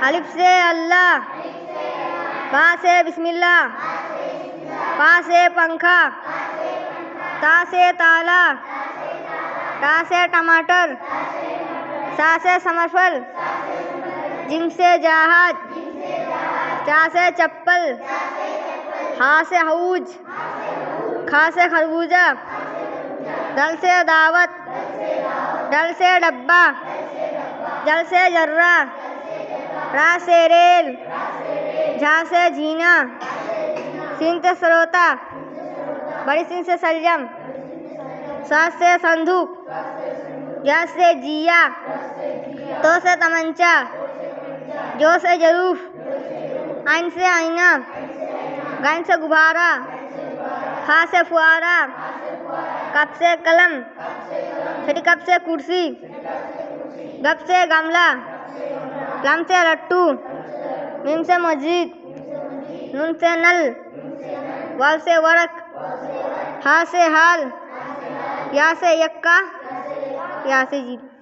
अलिफ से अल्लाह, बा से बिस्मिल्लाह, पा से पंखा, ता से ताला, टा से टमाटर, सा से समरफल, जिम से जहाज, चा से चप्पल, हा से हऊज, खा से खरबूजा, दल से दावत, डल से डब्बा, जल से जर्रा, रा से रेल, झा से झीना, सीन से सरोता, बड़ी सीन से सलजम, सा से संदूक, जा से जिया, तो से तमंचा, जो से जरूफ, आइन से आईना, गाइन से गुब्बारा, फा से फुआरा, कप से कलम, छठी कप से कुर्सी, गप से गमला, लम से लट्टू, मीम से मस्जिद, नून से नल, वाव से वरक, हा से हाल, या से यक्का, या से जीत।